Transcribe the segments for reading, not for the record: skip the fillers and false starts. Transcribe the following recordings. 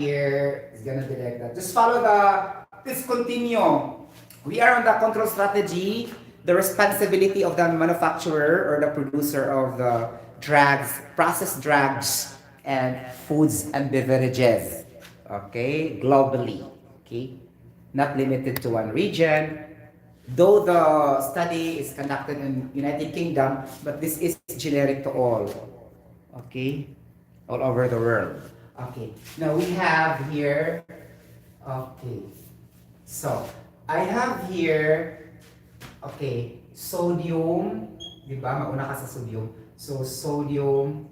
here is gonna be like that. Just follow let's continue. We are on the control strategy, the responsibility of the manufacturer or the producer of the drugs, processed drugs, and foods and beverages. Okay, globally. Okay, not limited to one region. Though the study is conducted in United Kingdom, but this is generic to all. Okay, all over the world. Okay, now we have here. Okay, so I have here. Okay, sodium. Di ba? Mauna ka sa sodium. So, sodium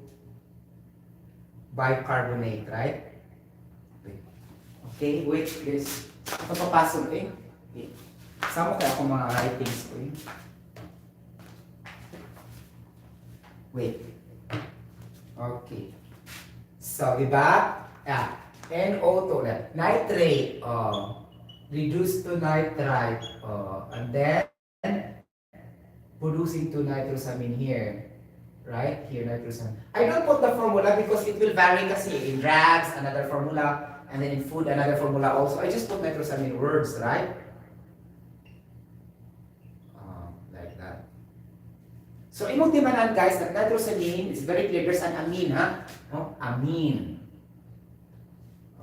bicarbonate, right? Okay, which is, papapasok eh. Okay. Sama kaya ako mga writings ko eh. Wait. Okay. So, di ba? NO2, nitrate, reduced to nitrite, and then producing to nitrosamine here. Right? Here, nitrosamine. I don't put the formula because it will vary kasi in drugs, another formula, and then in food, another formula also. I just put nitrosamine words, right? Like that. So, imong timanan guys, that nitrosamine is very clear. There's an amine, ha? Oh, amine.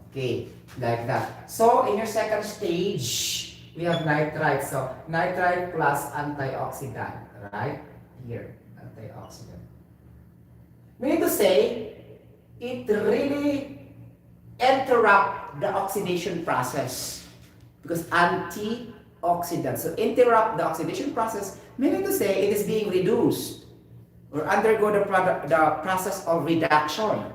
Okay, like that. So, in your second stage, we have nitrite. So, nitrite plus antioxidant, right? Here, antioxidant. Meaning to say, it really interrupt the oxidation process. Because antioxidant. So, interrupt the oxidation process, meaning to say, it is being reduced or undergo the process of reduction.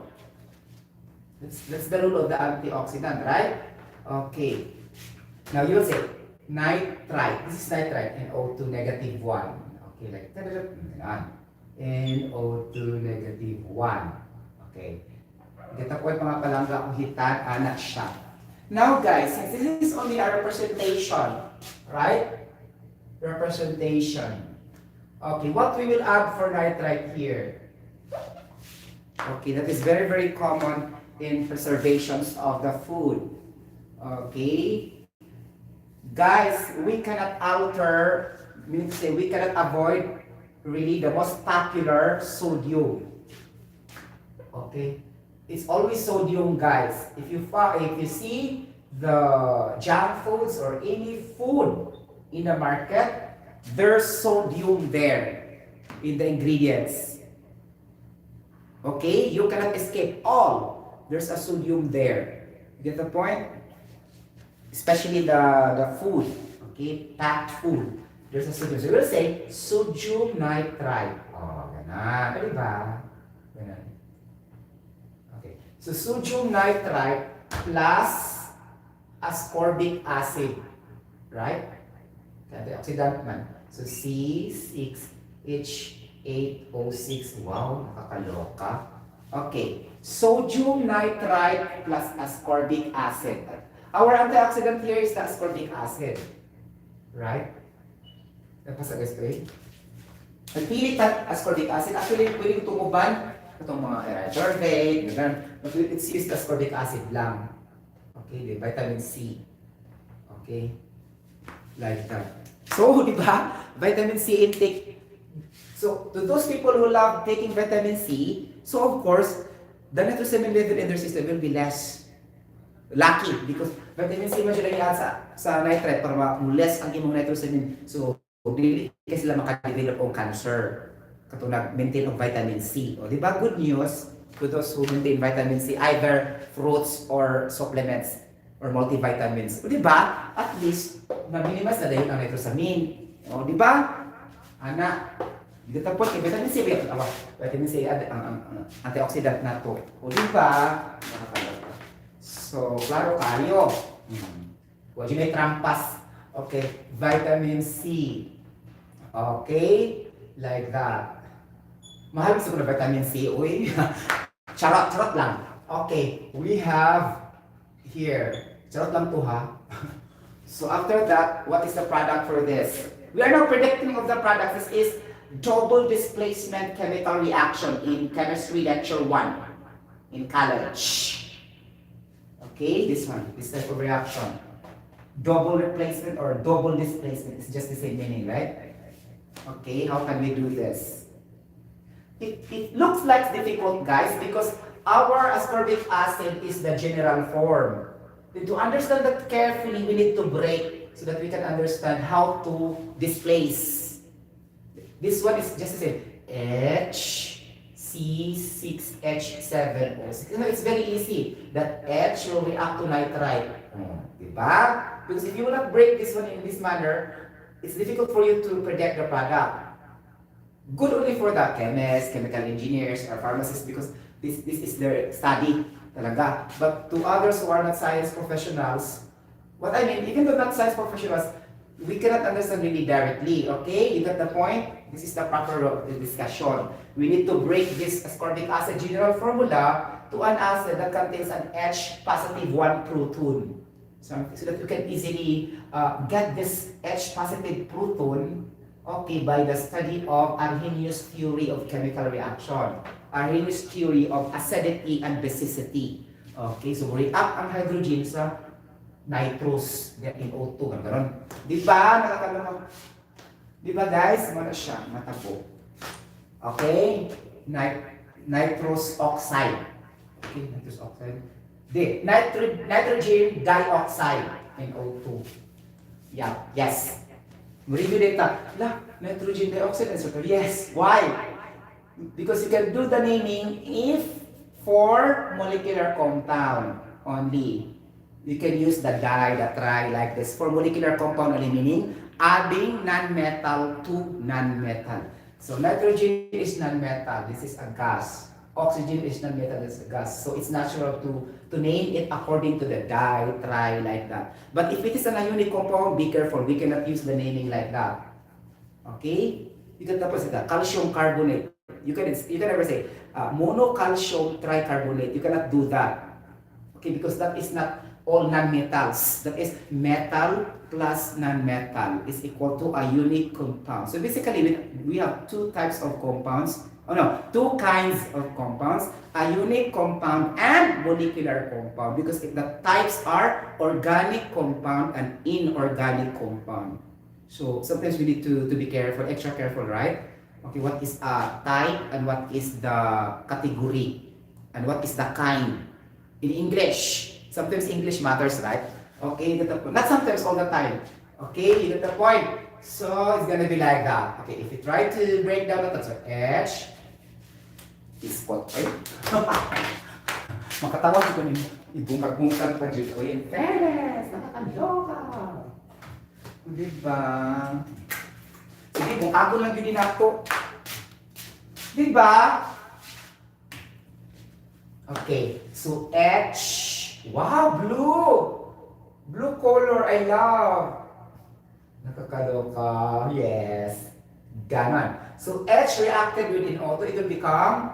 That's the rule of the antioxidant, right? Okay. Now you'll say nitrite. This is nitrite, NO2 negative 1. Okay, like NO2 negative 1. Okay. Kita po yung mga palangga kung hitan, anak siya. Now guys, since this is only a representation, right? Representation. Okay, what we will add for nitrite here? Okay, that is very, very common in preservations of the food. Okay? Guys, we cannot alter, meaning to say we cannot avoid really the most popular sodium. Okay? It's always sodium, guys. If you see the junk foods or any food in the market, there's sodium there in the ingredients. Okay? You cannot escape all. There's a sodium there. You get the point? Especially the food. Okay? Packed food. There's a sodium. So we'll say sodium nitrite. Oh, ganon. Diba? Ganon. Okay. So sodium nitrite plus ascorbic acid. Right? Antioxidant man. So C6H8O6. Wow, nakakaloka. Okay, sodium nitrite plus ascorbic acid. Our antioxidant here is the ascorbic acid. Right? Napasa guys ko eh. Nagpilit ang ascorbic acid. Actually, pwede ko tumuban. Itong mga Hydroxide, but it's used ascorbic acid lang. Okay, the vitamin C. Okay? Like that. So, di ba? Vitamin C intake. So, to those people who love taking vitamin C, so of course, the nitrosamine level in their system will be less lucky because vitamin C man siya lang sa nitrite para ma-less ang imong nitrosamine. So, dili kasi sila maka-develop ng cancer. Katulad maintain of vitamin C. O, di ba? Good news to those who maintain vitamin C, either fruits or supplements or multivitamins. O, di ba? At least, ma-minimize na dahil ang nitrosamine. O, di ba? Ana, dito po, vitamin C, vitamin C, ang antioxidant na to. O, di ba? So, klaro kayo. Huwag yun may trampas. Okay, vitamin C. Okay, like that. Mahal gusto ko na vitamin C. Uy, charot lang. Okay, we have here. Charot lang to ha. So, after that, what is the product for this? We are now predicting of the product. This is double displacement chemical reaction in chemistry lecture 1 in college. Okay, this one, this type of reaction. Double replacement or double displacement is just the same meaning, right? Okay, how can we do this? It looks like difficult, guys, because our ascorbic acid is the general form. Then to understand that carefully, we need to break so that we can understand how to displace. This one is just the same. HC6H7O6. You know, it's very easy that H will react to nitrite. Diba? Because if you will not break this one in this manner, it's difficult for you to predict the product. Good only for the chemists, chemical engineers, or pharmacists because this is their study talaga. But to others who are not science professionals, what I mean, even though not science professionals, we cannot understand really directly, okay? You got the point? This is the proper discussion. We need to break this ascorbic acid general formula to an acid that contains an H positive 1 proton. So that you can easily get this H positive proton, okay, by the study of Arrhenius theory of chemical reaction. Arrhenius theory of acidity and basicity. Okay, so react ang hydrogen sa nitrous in O2, gano'n. Di ba? Nakakalama. Di ba guys? Ano siya? Matabo. Okay? Nitrous oxide. Okay, nitrous oxide. Di, nitrogen dioxide in O2. Yeah, yes. Review data. La, nitrogen dioxide and Sotero. Yes. Why? Because you can do the naming if for molecular compound only. You can use the di, the tri like this for molecular compound only, meaning adding non-metal to non-metal. So nitrogen is non-metal. This is a gas. Oxygen is non-metal. This is a gas. So it's natural to name it according to the di, tri, like that. But if it is an ionic compound, be careful. We cannot use the naming like that. Okay? You can tapos ito, calcium carbonate. You can never say monocalcium tricarbonate. You cannot do that. Okay, because that is not all non-metals. That is metal plus non-metal is equal to a unique compound. So basically, we have two types of compounds. Oh no, two kinds of compounds. A unique compound and molecular compound. Because the types are organic compound and inorganic compound. So sometimes we need to be careful, extra careful, right? Okay, what is a type and what is the category and what is the kind in English? Sometimes English matters, right? Okay, not sometimes, all the time. Okay, you get the point. So it's gonna be like that. Okay, if you try to break down that, so H is what, right? Makatawa ko ni ibungkag-bungkag pa dito. In fairness, nakakaloka. Diba? Sige, kung ako lang yun din ako. Diba? Okay, so H. Wow, blue! Blue color, I love. Nakakaloka. Yes. Ganon. So H reacted with O2, it will become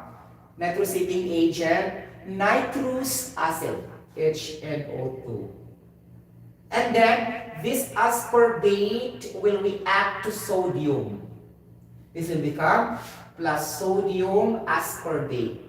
nitrosating agent, nitrous acid, HNO2. And then, this ascorbate will react to sodium. This will become plus sodium ascorbate.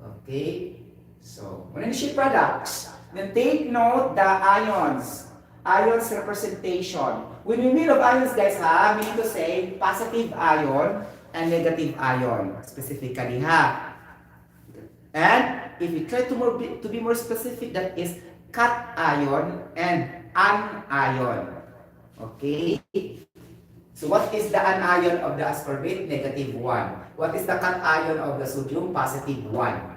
Okay? So, when you ship products, then take note the ions. Ions representation. When we mean of ions, guys, ha, we need to say positive ion and negative ion. Specifically, ha. And if we try to be more specific, that is cation and anion. Okay? So what is the anion of the ascorbate? -1. What is the cation of the sodium? +1.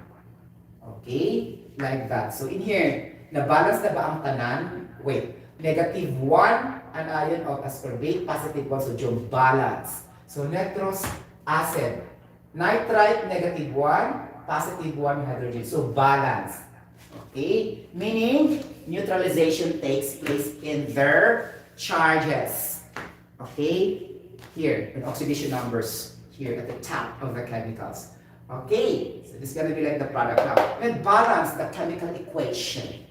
Okay? Like that. So in here, na-balance na ba ang tanan? Wait. -1 anion of ascorbate, +1 sodium, balance. So nitrous acid. Nitrite, -1, +1 hydrogen. So balance. Okay? Meaning, neutralization takes place in their charges. Okay? Here, in oxidation numbers. Here at the top of the chemicals. Okay? So this is gonna be like the product now. And balance the chemical equation.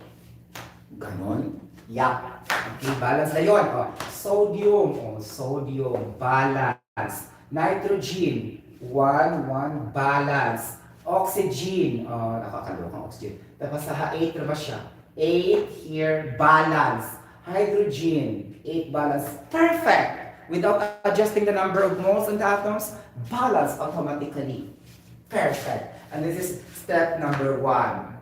Ganon? Yeah. Okay, balance na yun. Oh, sodium. Oh, sodium. Balance. Nitrogen. 1, 1. Balance. Oxygen. Oh, nakakalokang oxygen. Tapos sa 8 na ba siya? 8 here, balance. Hydrogen, 8 balance. Perfect! Without adjusting the number of moles in the atoms, balance automatically. Perfect. And this is step number 1.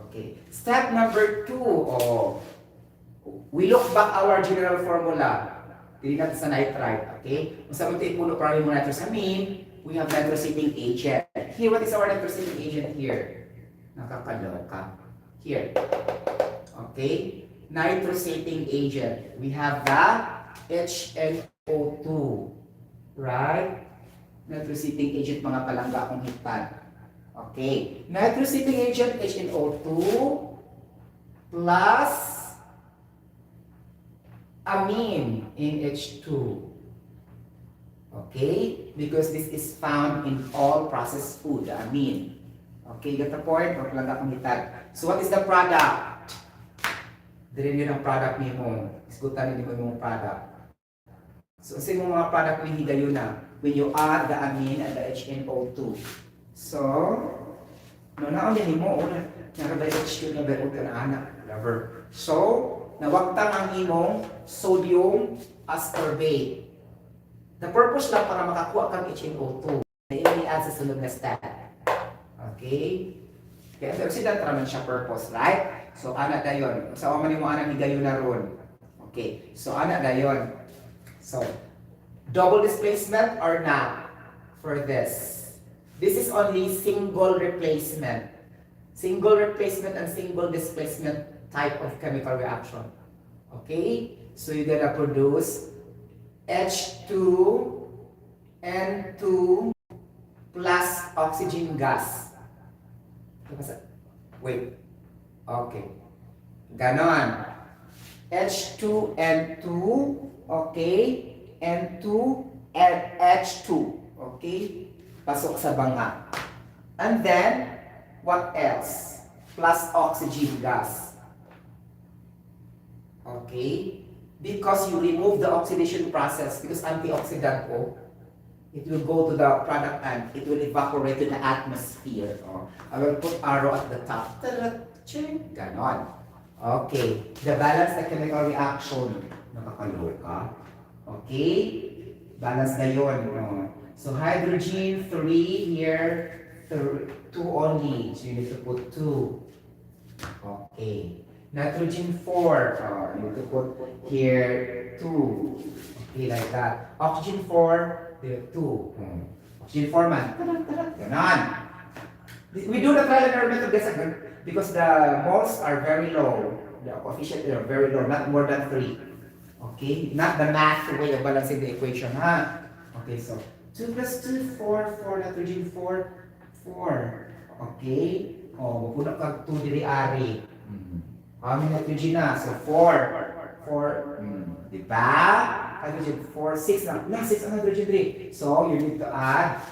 Okay. Step number 2. Oh, we look back our general formula. Dili natin sa nitrite. Okay? Kung sa mga puno para yung nitrosamine, we have nitrosating agent. Here, what is our nitrosating agent here? Nakakaloka. Here. Okay? Nitrosating agent. We have the HNO2. Right? Nitrosating agent, mga palangga akong hitpan. Okay. Nitrosating agent, HNO2 plus amine in H2. Okay? Because this is found in all processed food, the amine. Okay, get the point? Or palangga akong hitpan. So what is the product? Dire yun ang product ni mo. Isgutan din mo yung product. So, sa mga product we higayon na when you add the amine and the HNO2. So, naon din mo una narabay H2 na bero ka na anak. Whatever. So, nawagtang ang imong sodium ascorbate. The purpose lang para makakuha kang HNO2. Na i-add sa sunod na step. Okay? Kaya antioxidant naman siya purpose, right? So, ana dayon. Sa man mo ana higayon na ron. Okay. So, ana dayon. So, double displacement or not for this. This is only single replacement. Single replacement and single displacement type of chemical reaction. Okay? So, you're gonna produce H2 N2 plus oxygen gas. Wait. Okay. Ganon. H2N2. Okay. N2 and H2. Okay. Pasok sa banga. And then, what else? Plus oxygen gas. Okay. Because you remove the oxidation process, because antioxidant it will go to the product and it will evaporate to the atmosphere. I will put arrow at the top. Ganon. Okay. The balance the chemical reaction. Nakakaloka. Okay. Balance na yun. So hydrogen 3 here. 2 only. So you need to put 2. Okay. Nitrogen 4. You need to put here 2. Okay, like that. Oxygen 4. There 2. Oxygen 4 man. Ganon. We do the trial and error method because the moles are very low. The coefficient are very low, not more than 3. Okay? Not the math way of balancing the equation, ha? Okay, so 2 plus 2, 4, 4, nitrogen 4, 4. Okay? Mapuno kag 2 diri ari. How many nitrogen na? So 4. 4. Diba? Hydrogen 4, 6 na. 6 ang hydrogen 3. So, you need to add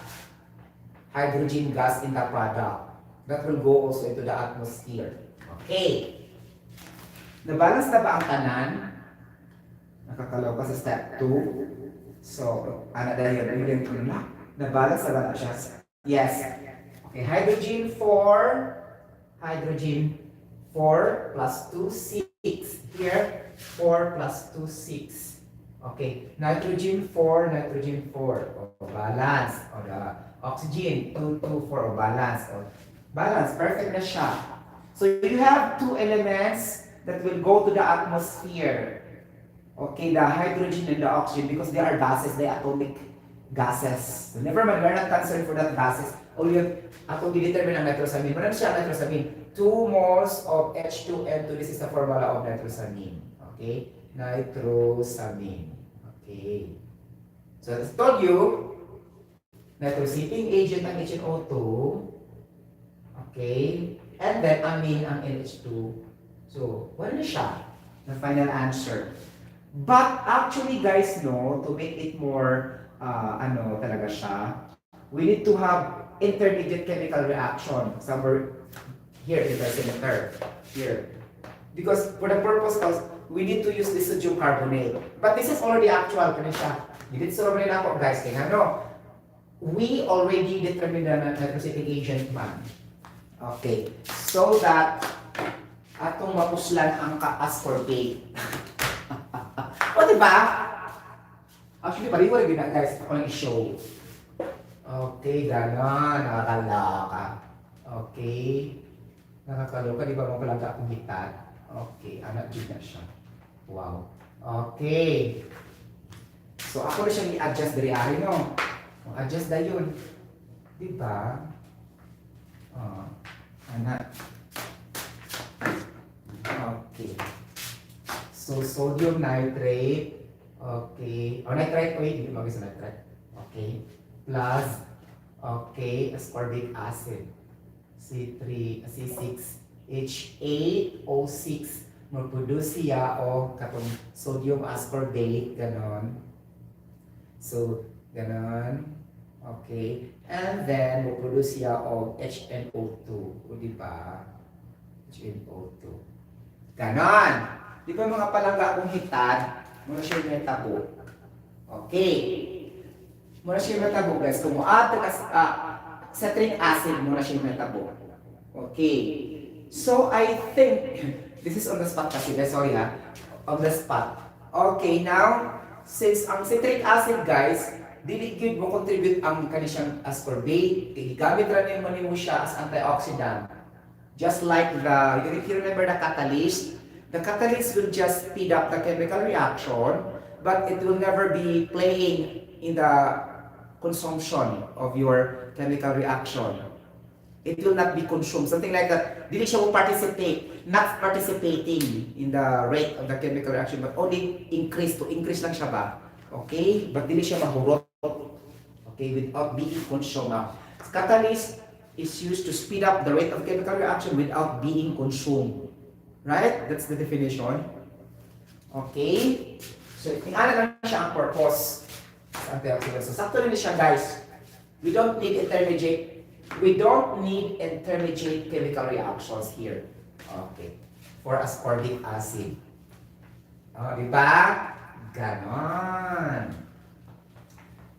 hydrogen gas in the product. That will go also into the atmosphere. Okay. Nabalance na ba ang tanan? Nakakalaw ka sa step 2. So, ano dahil yun? Nabalance na ba na siya? Yes. Okay, hydrogen 4. Hydrogen 4 plus 2, 6. Here, 4 plus 2, 6. Okay, nitrogen 4, nitrogen 4. Balance. O the oxygen 2, 2, 4. Balance. Balance. Perfect na siya. So you have 2 elements that will go to the atmosphere. Okay, the hydrogen and the oxygen because they are gases, they are atomic gases. So never mind, we're not concerned for that gases. Only atong determine ang nitrosamine. Ano siya nitrosamine? 2 moles of H2N2. This is the formula of nitrosamine. Okay? Nitrosamine. Okay. So as I told you, nitrosating agent ang HNO2. Okay. And then amine ang NH2. So, wala na siya. The final answer. But actually guys, no, to make it more, talaga siya, we need to have intermediate chemical reaction somewhere here in the center. Here. Because for the purpose of, we need to use this sodium carbonate. But this is already actual, kaya siya. Dito sa rin ako, guys, kaya ano, we already determined the nitrosylic agent man. Okay, so that atong mapuslan ang ascorbate. O diba? Actually, pariho rin na guys, ako lang i-show. Okay, gano'n, nakakaloka. Okay, nakakaloka, di ba mo palang akong hitat? Okay, anak din na siya. Wow. Okay. So ako na siyang i-adjust dari ari, no? Adjust na yun. Diba? Anak. Okay. So sodium nitrate. Okay. O nitrite, wait, hindi mag-isa nitrite. Okay. Plus, okay, ascorbic acid. C6H8O6 mag-produce siya o katong sodium ascorbate, ganon. So, ganon. Okay. And then, mag-produce siya o HNO2. O diba? HNO2. Ganon. Di ba mga palangga akong hitad, muna siya yung tabo. Okay. Muna siya yung tabo, guys. Kung citric acid, muna siya yung tabo. Okay. So, I think, this is on the spot kasi, guys. Sorry ha. On the spot. Okay, now, since ang citric acid, guys, dili gyud mo contribute ang kaniyang ascorbate, gamit ra nimo siya as antioxidant. Just like if you remember the catalyst will just speed up the chemical reaction, but it will never be playing in the consumption of your chemical reaction. It will not be consumed, something like that. Dili siya not participating in the rate of the chemical reaction, but only increase lang siya ba? Okay? But dili siya mahurot. Okay, without being consumed. Catalyst is used to speed up the rate of chemical reaction without being consumed. Right? That's the definition. Okay? So, tingnan lang siya ang purpose sa antioxidant. So, sakto rin siya, guys. We don't need intermediate chemical reactions here. Okay. For ascorbic acid. Diba? Ganon.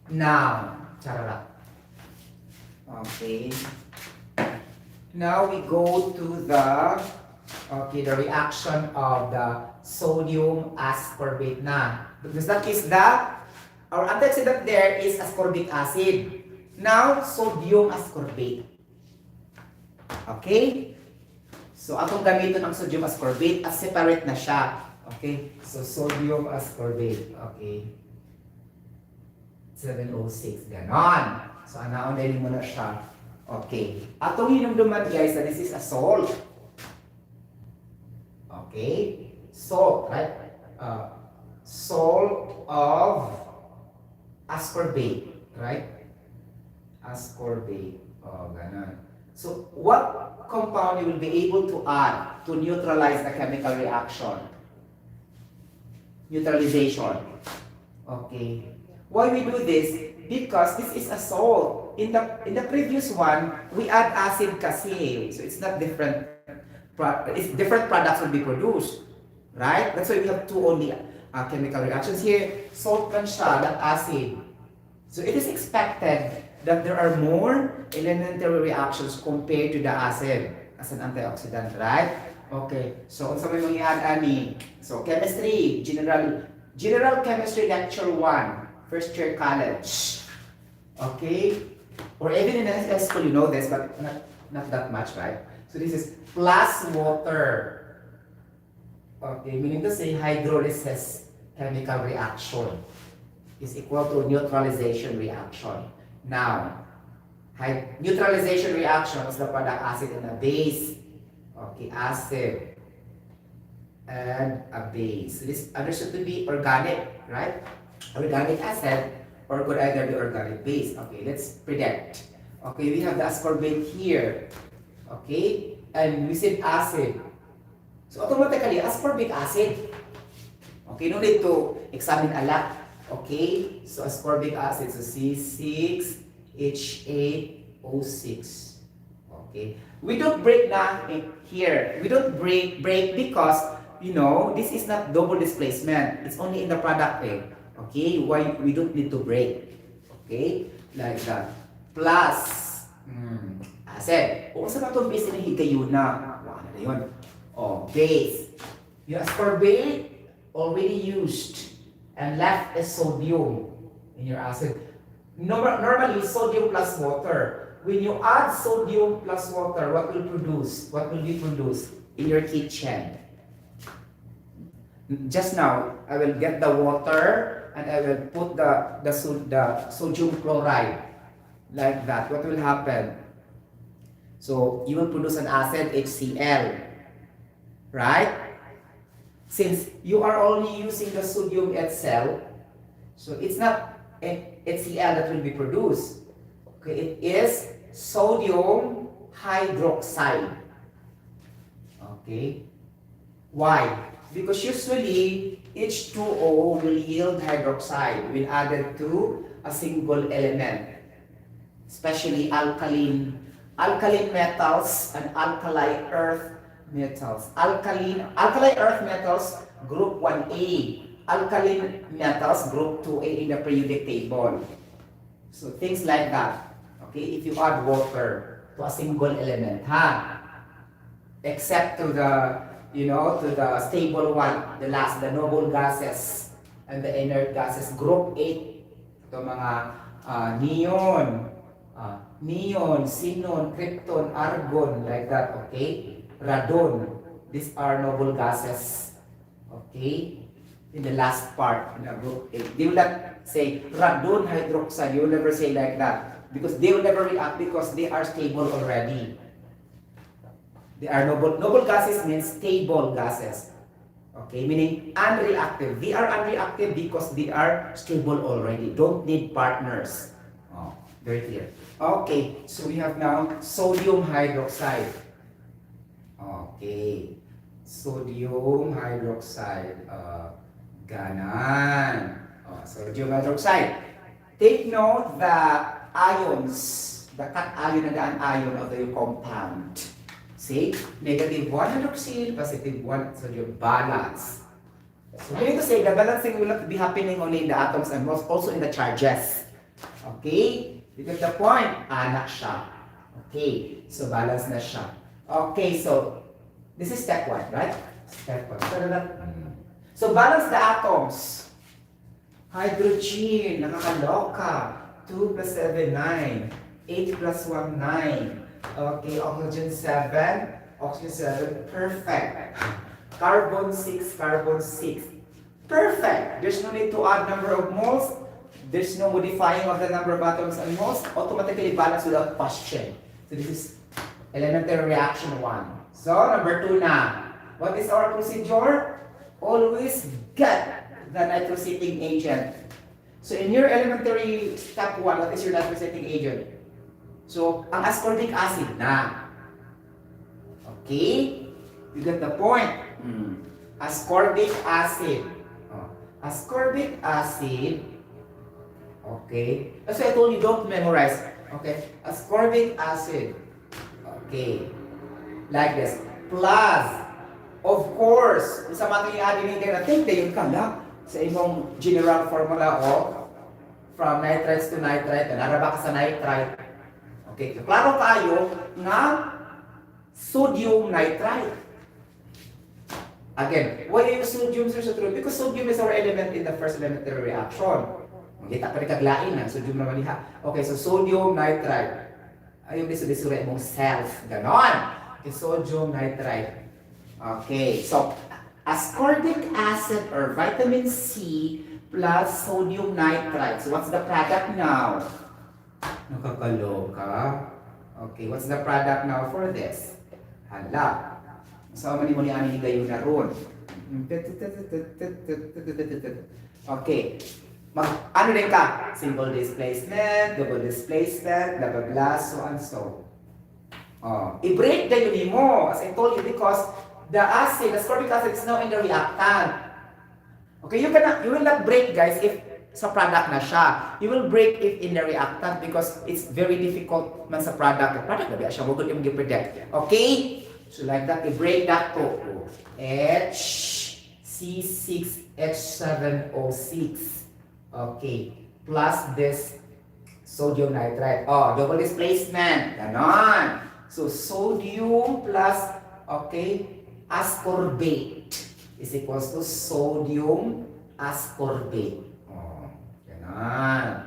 Now, charara. Okay. Now we go to the reaction of the sodium ascorbate na. Because that is our antioxidant there is ascorbic acid. Now, sodium ascorbate. Okay? So, atong gamitin ang sodium ascorbate as separate na siya. Okay? So, sodium ascorbate. Okay. 706. Ganon. So, anaon din mo na siya. Okay. Atong hinumduman, guys, na this is a salt. Okay? Salt, right? Salt of ascorbate. Right? Ascorbate. Ganon. So, what compound you will be able to add to neutralize the chemical reaction? Neutralization. Okay. Why we do this? Because this is a salt. In the previous one, we add acid kasi. So, it's not different. It's different products will be produced. Right? That's why we have two only chemical reactions here. Salt man siya, not acid. So, it is expected that there are more elementary reactions compared to the acid as an antioxidant, right? Okay, so unsa may mangyari ani? So chemistry, general chemistry lecture 1, first year college. Okay? Or even in high school you know this, but not that much, right? So this is plus water. Okay, meaning to say hydrolysis chemical reaction is equal to neutralization reaction. Now, neutralization reaction is the product acid and a base. Okay, acid and a base. This understood to be organic, right? Organic acid or could either be organic base. Okay, let's predict. Okay, we have the ascorbate here. Okay, and we said acid. So automatically, ascorbic acid. Okay, no need to examine a lot. Okay, so ascorbic acid, so C6H8O6. Okay, we don't break na here. We don't break because this is not double displacement. It's only in the product. Okay, why we don't need to break. Okay, Like that. Plus, acid. O, sa itong base na higayon na. Wala na yun. O, base. Yung ascorbate, already used. And left is sodium in your acid. Normally, sodium plus water. When you add sodium plus water, what will produce? What will be produced in your kitchen? Just now, I will get the water and I will put the sodium chloride like that. What will happen? So you will produce an acid HCl, right? Since you are only using the sodium itself, so it's not HCl that will be produced. Okay, it is sodium hydroxide. Okay, why? Because usually H2O will yield hydroxide when added to a single element, especially alkaline metals and alkali earth metals. Alkali earth metals group 1A, alkaline metals group 2A in the periodic table. So things like that. Okay, if you add water to a single element, except to the to the stable one, the noble gases and the inert gases, group 8, ito mga neon, xenon, krypton, argon, like that, okay? Radon, these are noble gases, okay? In the last part, in the group 8. They will not say radon hydroxide, you will never say like that, because they will never react because they are stable already. They are noble gases means stable gases. Okay, meaning unreactive. They are unreactive because they are stable already. Don't need partners. Oh, very clear. Okay, so we have now sodium hydroxide. Okay, sodium hydroxide. Ganan. Sodium hydroxide. Take note the ions, the cation and the anion of the compound. See, negative 1 hydroxyl, positive 1 sodium balance. So we need to say the balancing will not be happening only in the atoms and also in the charges. Okay? You get the point? Anak siya. Okay, so balance na siya. Okay, so this is step 1, right? Step 1. So balance the atoms. Hydrogen, nakakaloka. 2 plus 7, 9. 8 plus 1, 9. Okay, oxygen 7, perfect. Carbon 6, perfect. There's no need to add number of moles. There's no modifying of the number of atoms and moles. Automatically balanced without question. So this is elementary reaction 1. So number 2 na. What is our procedure? Always get the nitrosating agent. So in your elementary step 1, what is your nitrosating agent? So, ang ascorbic acid na. Okay? You get the point? Ascorbic acid. Ascorbic acid. Okay? So, I told you don't memorize. Okay? Ascorbic acid. Okay. Like this. Plus, of course, kung sa mga i-add natin, dayon ka lang sa imong general formula of from nitrites to nitrite. Naraba ka sa nitrite. Okay, klaro tayo na sodium nitrite. Again, why you use sodium, Sir Sotero? Because sodium is our element in the first elementary reaction. Magkita pa rin kaglain na, sodium naman niya. Okay, so sodium nitrite. Ayun, disura mong self. Ganon. Okay, sodium nitrite. Okay, so ascorbic acid or vitamin C plus sodium nitrite. So what's the product now? Nakakaloka. Okay, what's the product now for this? Hala. So, mani mo ni amin higayon na ron. Okay. Ano din ka? Simple displacement, double displacement, blah blah blah, so and so. I-break na yun mo. As I told you, because the acid, the ascorbic acid is now in the reactant. Okay, you will not break, guys, if sa product na siya. You will break it in the reactant because it's very difficult man sa product. The product na ba siya, wag yung i-predict. Okay? So like that, i-break that to HC6H7O6. Okay. Plus this Sodium nitrite. Oh, double displacement. Ganon. So, sodium plus, okay, ascorbate is equals to sodium ascorbate. Oh, ganon.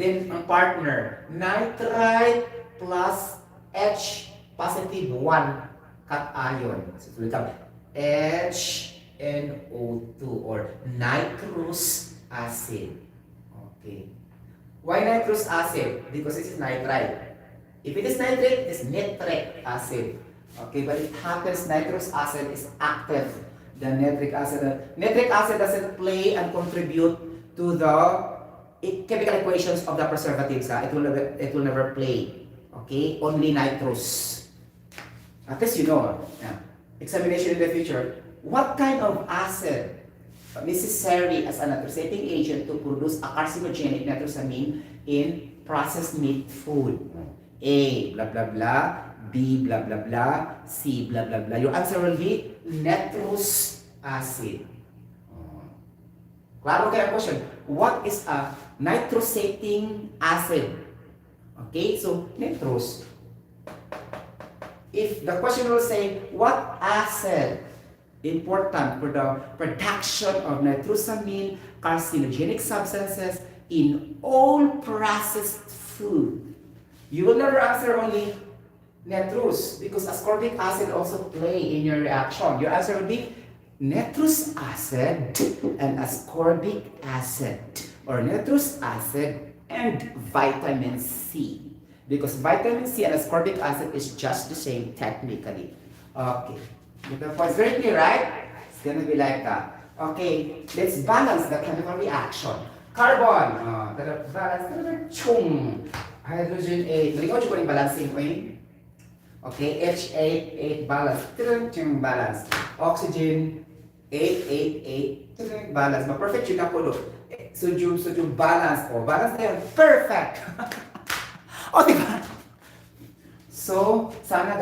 Then, ang partner, nitrite plus H positive 1 cation. So, it will become HNO2 or nitrous acid. Okay. Why nitrous acid? Because this is nitrite. If it is nitrate, it is nitric acid. Okay, but it happens nitrous acid is active than nitric acid. Nitric acid doesn't play and contribute to the chemical equations of the preservatives. It will never play. Okay, only nitrous. At least you know. Examination in the future. What kind of acid necessary as a nitrosating agent to produce a carcinogenic nitrosamine in processed meat food? A, blah blah blah. B, blah blah blah. C, blah blah blah. Your answer will be nitrous acid. Klaro kaya question. What is a nitrosating acid? Okay, so nitrous. If the question will say, what acid important for the production of nitrosamine carcinogenic substances in all processed food? You will never answer only nitrous because ascorbic acid also play in your reaction. Your answer will be nitrous acid and ascorbic acid, or nitrous acid and vitamin C. Because vitamin C and ascorbic acid is just the same technically. Okay. The point is very clear, right? It's gonna be like that. Okay, let's balance the chemical reaction. Carbon, balance, chung. Hydrogen 8. Balik ko yung balancing ko yun. Okay, H8, 8 balance. Chung balance. Oxygen 8, 8, 8. Balance. Ma-perfect yun ako do. Sodium balance. Oh, balance na yun. Perfect! O, diba? So, sana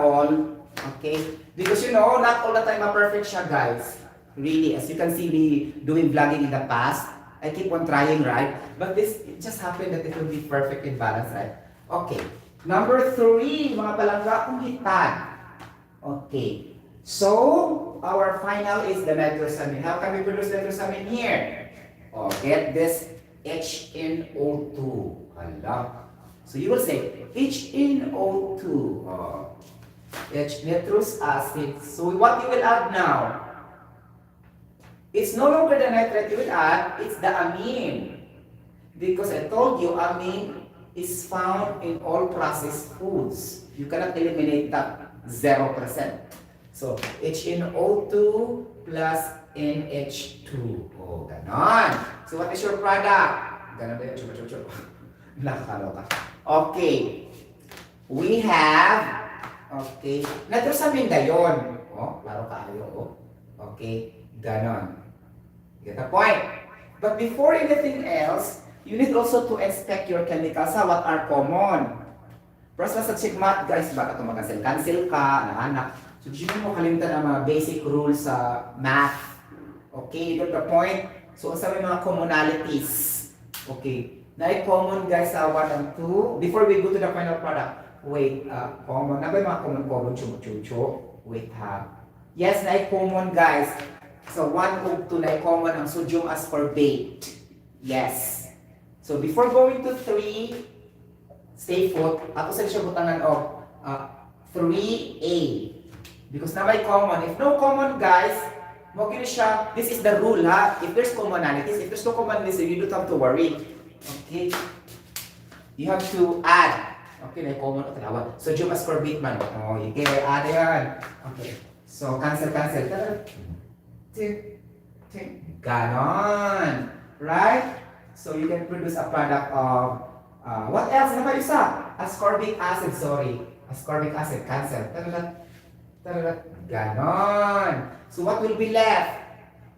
all. Okay? Because you know, not all the time ma-perfect siya, guys. Really, as you can see me doing vlogging in the past, I keep on trying, right? But it just happened that it will be perfect in balance, right? Okay. Number 3, mga palangga kong hitan. Okay. So, our final is the nitrosamine. How can we produce nitrosamine here? Oh, get this HNO2. Hala. So you will say HNO2. Nitrous acid. So what you will add now? It's no longer the nitrate you will add, it's the amine. Because I told you amine is found in all processed foods. You cannot eliminate that 0%. So HNO2 plus NH2. Oh, ganon. So what is your product? Ganon ba yun? Chupa. Nakakaloka. Okay. We have, okay, nitrosamine dayon. Oh, klaro kayo. Oh. Okay, ganon. Get the point? But before anything else, you need also to inspect your chemicals. What are common? First, sa check math, guys, baka ito mag-cancel ka, nahanak. So, di mo kalimutan ang mga basic rules sa math. Okay, you got the point? So, sa mga commonalities. Okay. Na-common guys sa 1 and 2. Before we go to the final product, wait, common. Na ba yung mga common? Chucho? Wait ha. Yes, na-common guys. So 1 and 2 na-common ang sodium ascorbate. Yes. So before going to 3, stay put. Ako sa siya butangan of 3A. Because na may common. If no common guys, mo siya, this is the rule ha. If there's commonalities, if there's no commonalities, you don't have to worry. Okay. You have to add. Okay, may common o tinawa. Sodium ascorbate man. Oh, okay, add yan. Okay. So, cancel. Ganon. Right? So, you can produce a product of, what else? Ano ba isa? Ascorbic acid, sorry. Ascorbic acid, cancel. Ganon. So, what will be left?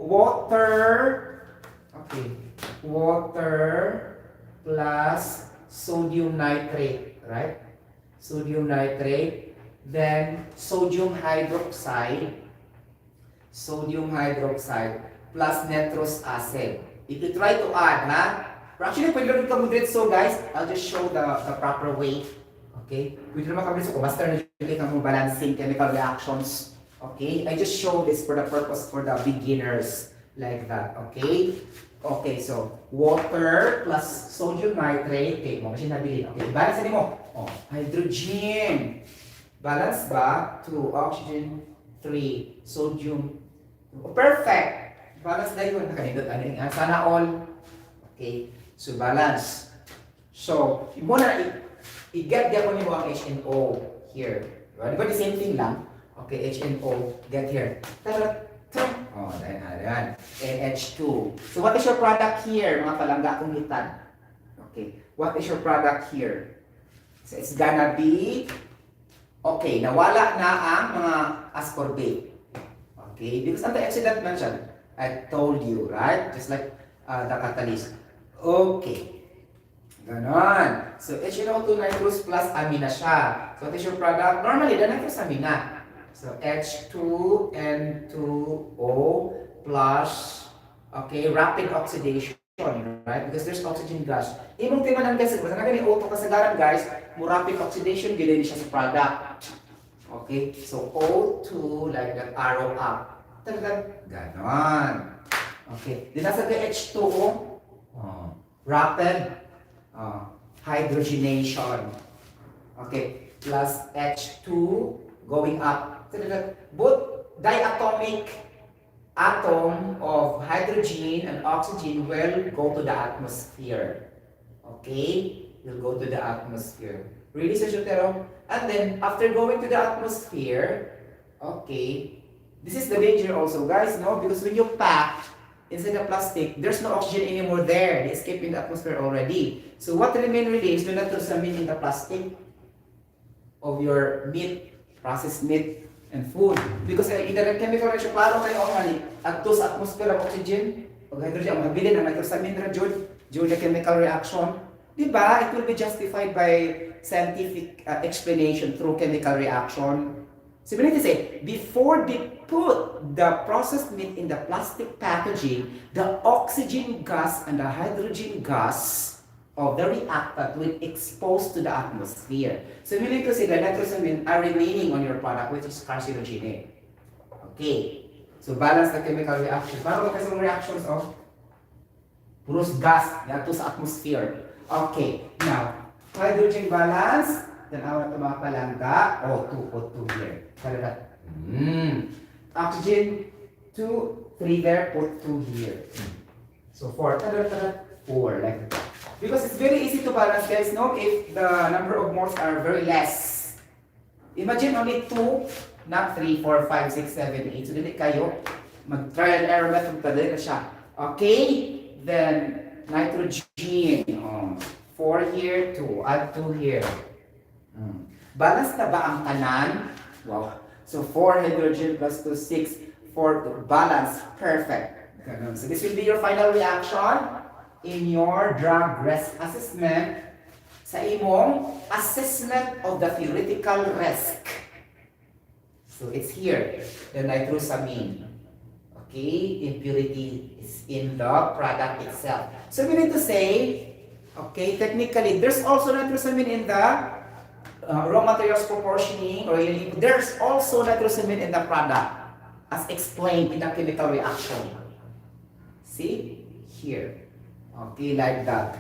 Water. Okay. Water plus sodium nitrate, right? Sodium nitrate, then sodium hydroxide plus nitrous acid. If you try to add, Or actually, pwede rin ka so guys, I'll just show the proper way. Okay? Pwede naman kami kung master na yung kamo balancing chemical reactions. Okay? I just show this for the purpose for the beginners. Like that. Okay? Okay, so water plus sodium nitrate. Okay, mo kasi nabili. Okay, balance din mo. Oh, hydrogen. Balance ba? 2, oxygen 3, sodium 2. Oh, perfect. Balance na yun. Nakanindot. Sana all. Okay, so balance. So, mo na i-get ko niyo ang HNO here. Diba? Diba the same thing lang? Okay, HNO, get here. Tara. Oh, ayan. NH2. So what is your product here, mga palangga kong hitan? Okay, what is your product here? So it's gonna be, okay, nawala na ang mga ascorbate. Okay, because antioxidant man siya. I told you, right? Just like the catalyst. Okay. Ganon. So HNO2 nitrous plus amina siya. So what is your product? Normally, the nitrous amina. So H2N2O plus, okay, rapid oxidation, right? Because there's oxygen gas. Ibang tema ng gas, basta na ganyan O2 kasagaran guys, mo rapid oxidation, ganoon siya sa product. Okay, so O2 like that arrow up. Ganon. Okay, din nasa H2O, rapid hydrogenation. Okay, plus H2 going up. Both diatomic atom of hydrogen and oxygen will go to the atmosphere. Okay? Will go to the atmosphere. Really, Sotero? And then, after going to the atmosphere, okay, this is the danger also, guys, no? Because when you pack inside the plastic, there's no oxygen anymore there. They escape in the atmosphere already. So what remain really is the nitrosamine in the plastic of your meat, processed meat, and food. Because in the chemical reaction, klaro kayo ang mali. Adto sa atmosphere ang oxygen, o hydrogen, ang mabilin ang nitrosamine na during the chemical reaction. Diba? It will be justified by scientific explanation through chemical reaction. So we need to say, before they put the processed meat in the plastic packaging, the oxygen gas and the hydrogen gas of the reactant will expose to the atmosphere. So we need to say the nitrosamine are remaining on your product, which is carcinogenic. Okay. So balance the chemical reaction. Paano kasi mga reactions of puros gas yato sa atmosphere. Okay. Now, hydrogen balance. Then awat ito mga palangga. O2, O2 here. Oxygen 2, 3 there, put 2 here. So 4, 4 like that. Because it's very easy to balance, guys, no? If the number of moles are very less. Imagine only 2, not 3, 4, 5, 6, 7, 8. So dili kayo mag-try and error method pa din na siya. Okay? Then nitrogen. 4 here, 2. Add 2 here. Balance na ba ang tanan? Wow. So 4 hydrogen plus 2, 6. 4 balance. Perfect. So this will be your final reaction in your drug risk assessment sa imong assessment of the theoretical risk. So it's here, the nitrosamine. Okay, impurity is in the product itself. So we need to say, okay, technically, there's also nitrosamine in the raw materials proportioning, or there's also nitrosamine in the product, as explained in the chemical reaction. See? Here. Okay, like that.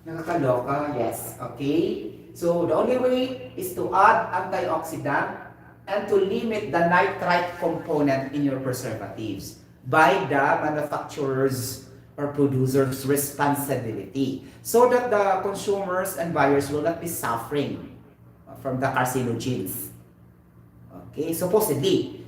Nakakaloka? Yes. Okay? So, the only way is to add antioxidant and to limit the nitrite component in your preservatives by the manufacturer's or producer's responsibility, so that the consumers and buyers will not be suffering from the carcinogens. Okay? Supposedly.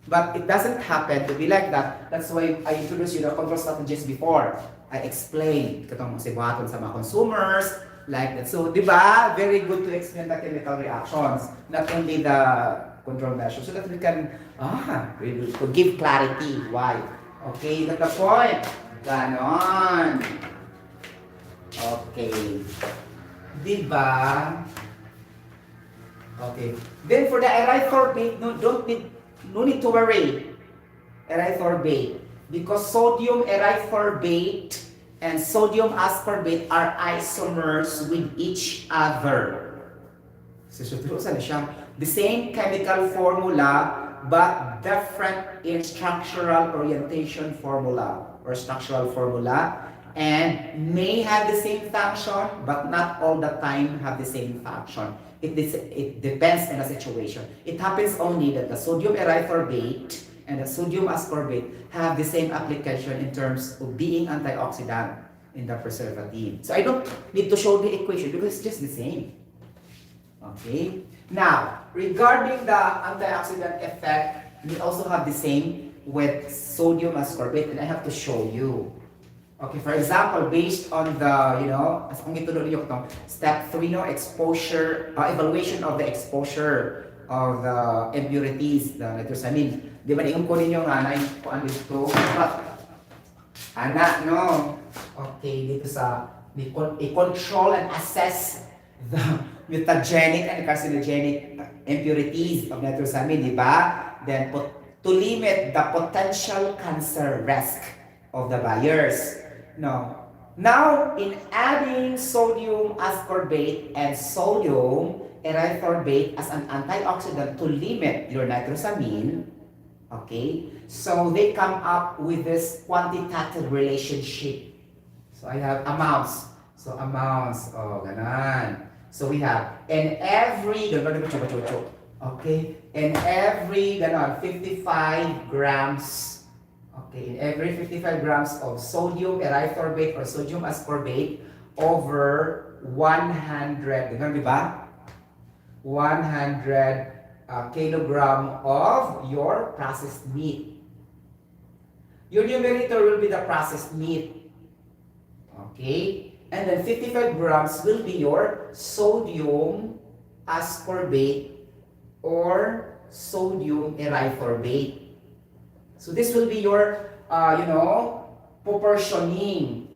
But it doesn't happen to be like that. That's why I introduced you the control strategies before. I explained katong sibuhaton sa mga consumers, like that. So, di ba? Very good to explain the chemical reactions, not only the control measures, so that we can, to give clarity. Why? Okay, that's the point. Ganon. Okay. Di ba? Okay. Then for the erythorbate, no need to worry. Erythorbate. Because sodium erythorbate and sodium ascorbate are isomers with each other. So, the same chemical formula, but different in structural orientation formula or structural formula, and may have the same function, but not all the time have the same function. It depends on the situation. It happens only that the sodium erythorbate and the sodium ascorbate have the same application in terms of being antioxidant in the preservative. So I don't need to show the equation because it's just the same. Okay. Now, regarding the antioxidant effect, we also have the same with sodium ascorbate, and I have to show you. Okay, for example, based on the, as kung ituloy niyo itong step 3, exposure, evaluation of the exposure of the impurities, the nitrosamine. Di ba, ingon ko ninyo nga na kung ano dito, anak, no? Okay, dito sa, i-control and assess the mutagenic and carcinogenic impurities of nitrosamine, di ba? Then, to limit the potential cancer risk of the buyers. No. Now, in adding sodium ascorbate and sodium erythorbate as an antioxidant to limit your nitrosamine, okay, so they come up with this quantitative relationship. So I have amounts. So amounts, ganan. So we have, in every, okay, in every, 55 grams, okay, in every 55 grams of sodium erythorbate or sodium ascorbate over 100, di ba? 100 kilogram of your processed meat. Your numerator will be the processed meat. Okay? And then 55 grams will be your sodium ascorbate or sodium erythorbate. So this will be your, proportioning.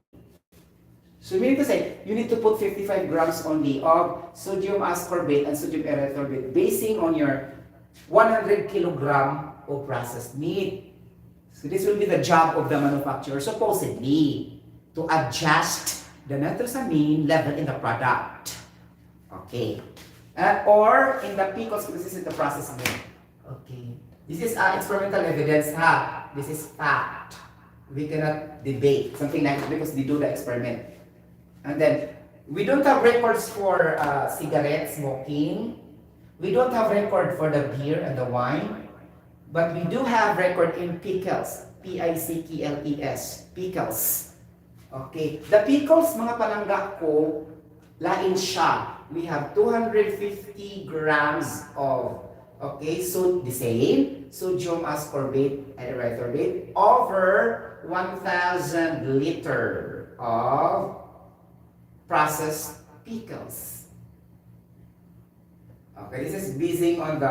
So meaning to say, you need to put 55 grams only of sodium ascorbate and sodium erythorbate basing on your 100 kilogram of processed meat. So this will be the job of the manufacturer, supposedly, to adjust the nitrosamine level in the product. Okay. Or in the pickles, this is the processed meat. Okay. This is experimental evidence, ha? This is fact. We cannot debate something like that because they do the experiment. And then, we don't have records for cigarette smoking. We don't have record for the beer and the wine. But we do have record in pickles. P-I-C-K-L-E-S. Pickles. Okay. The pickles, mga palangga ko, lain siya. We have 250 grams of, okay, so the same, sodium ascorbate and erythorbate over 1,000 liter of processed pickles. Okay, this is basing on the,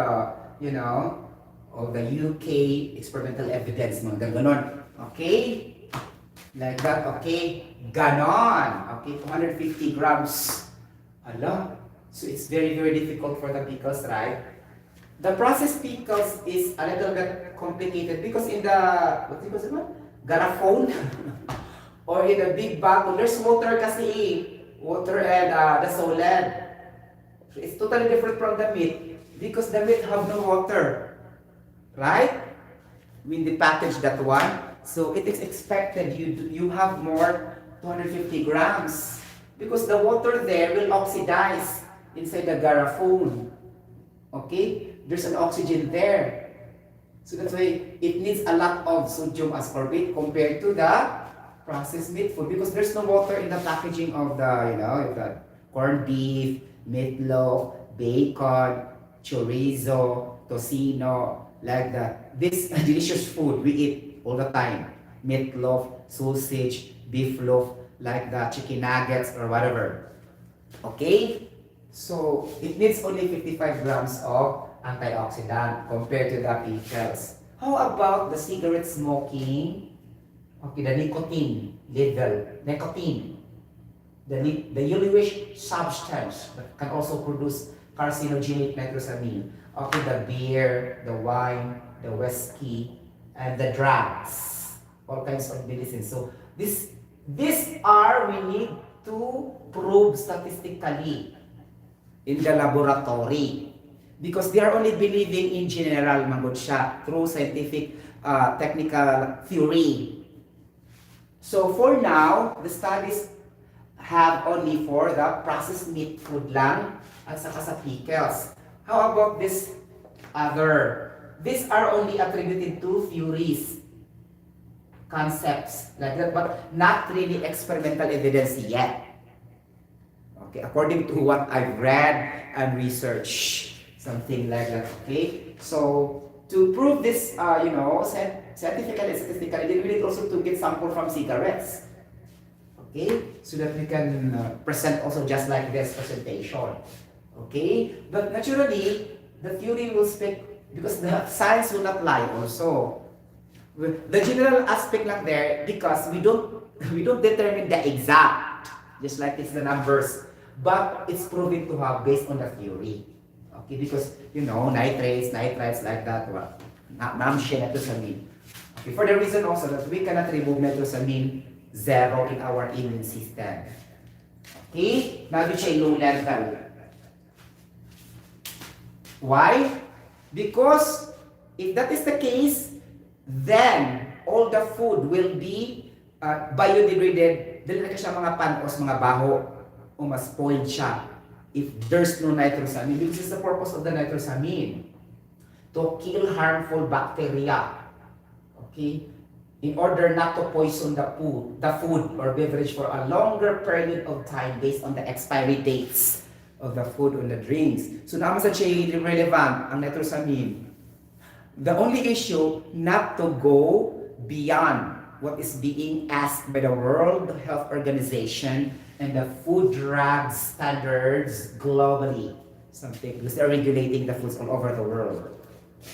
of the UK experimental evidence, mga ganon. Okay? Like that, okay? Ganon. Okay, 250 grams. Ala. So it's very, very difficult for the pickles, right? The processed pickles is a little bit complicated because in the, what do you call it? Garrafon or in a big bottle, there's water kasi, water and the solid. So it's totally different from the meat because the meat have no water, right? When they package that one, so it is expected you have more 250 grams because the water there will oxidize inside the garrafon. Okay? There's an oxygen there. So that's why it needs a lot of sodium ascorbate compared to the processed meat food because there's no water in the packaging of the, the corned beef, meatloaf, bacon, chorizo, tocino, like that. This delicious food we eat all the time. Meatloaf, sausage, beef loaf, like the chicken nuggets or whatever. Okay? So it needs only 55 grams of antioxidant compared to the pickles. How about the cigarette smoking? Okay, the nicotine level, nicotine. The yellowish substance that can also produce carcinogenic nitrosamine. Okay, the beer, the wine, the whiskey, and the drugs. All kinds of medicine. So this These are we need to prove statistically in the laboratory because they are only believing in general manggod siya through scientific technical theory. So for now, the studies have only for the processed meat food lang at saka sa pickles. How about this other? These are only attributed to theories, concepts like that, but not really experimental evidence yet. Okay, according to what I've read and researched, something like that. Okay, so to prove this, scientifically and statistically, we need also to get sample from cigarettes. Okay, so that we can present also just like this presentation. Okay, but naturally, the theory will speak because the science will not lie also. The general aspect lang there because we don't determine the exact, just like it's the numbers, but it's proven to have based on the theory. Okay, because nitrates like that, nitrosamine. Okay, for the reason also that we cannot remove nitrosamine zero in our immune system. Okay, now we say low level. Why? Because if that is the case, then all the food will be biodegraded. Dili na siya mga panos, mga baho, o ma-spoiled siya if there's no nitrosamine. Because it's the purpose of the nitrosamine to kill harmful bacteria. Okay? In order not to poison the food or beverage for a longer period of time based on the expiry dates of the food or the drinks. So naman sa siya relevant ang nitrosamine. The only issue not to go beyond what is being asked by the World Health Organization and the food drug standards globally. Something because they're regulating the foods all over the world.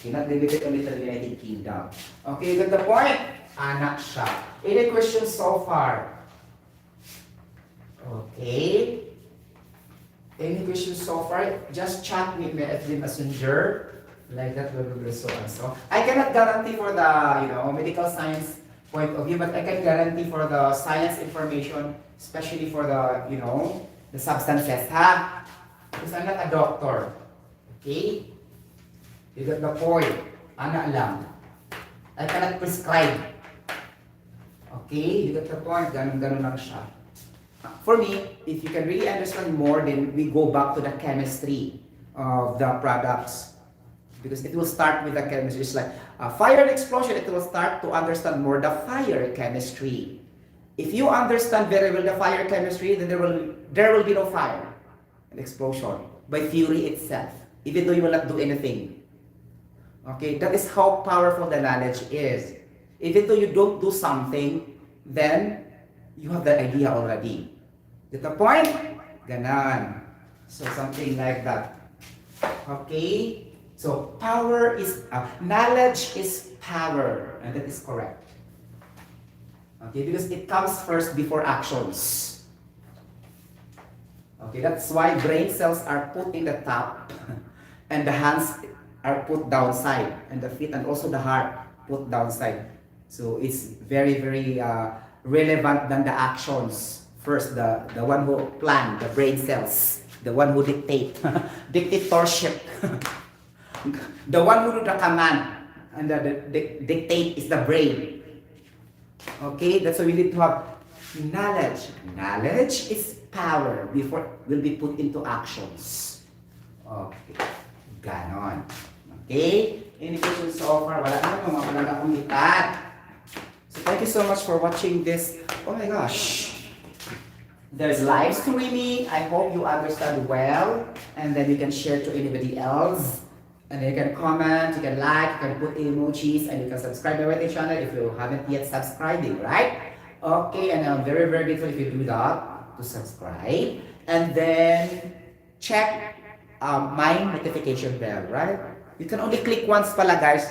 Okay, not limited only to the United Kingdom. Okay, got the point? Anak siya. Any questions so far? Okay. Any questions so far? Just chat with me at the messenger. Like that will be so and so. I cannot guarantee for the medical science point of view, but I can guarantee for the science information, especially for the the substances. Ha? Because I'm not a doctor. Okay? You got the point. Ana lang. I cannot prescribe. Okay? You got the point. Ganun lang siya. For me, if you can really understand more, then we go back to the chemistry of the products. Because it will start with the chemistry. It's like a fire and explosion, it will start to understand more the fire chemistry. If you understand very well the fire chemistry, then there will be no fire and explosion by theory itself, even though you will not do anything. Okay, that is how powerful the knowledge is. Even though you don't do something, then you have the idea already. Get the point? Ganon. So something like that. Okay? So power is, knowledge is power, and that is correct. Okay, because it comes first before actions. Okay, that's why brain cells are put in the top, and the hands are put downside, and the feet and also the heart put downside. So it's very, very relevant than the actions. First, the one who plan, the brain cells, the one who dictate, dictatorship. The one who do the command and the dictate is the brain. Okay, that's why we need to have knowledge. Knowledge is power before will be put into actions. Okay, ganon. Okay, any questions so far? Wala na akong mitad. So thank you so much for watching this. Oh my gosh. There's live streaming. I hope you understand well, and then you can share to anybody else. And you can comment, you can like, you can put emojis, and you can subscribe to my channel if you haven't yet subscribing, right? Okay, and I'm very, very grateful if you do that, to subscribe. And then, check my notification bell, right? You can only click once pala, guys.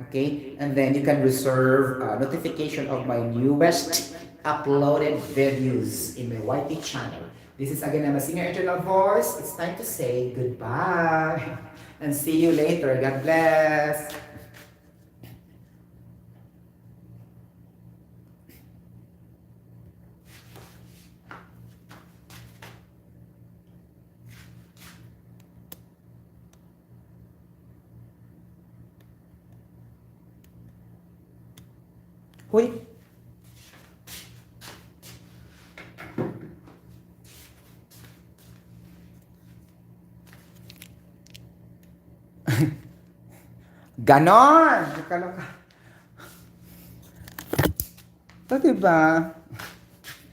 Okay? And then you can reserve notification of my newest uploaded videos in my YT channel. This is again, I'm a singer eternal voice. It's time to say goodbye. And see you later. God bless. Huy! Ganon! Ito, diba?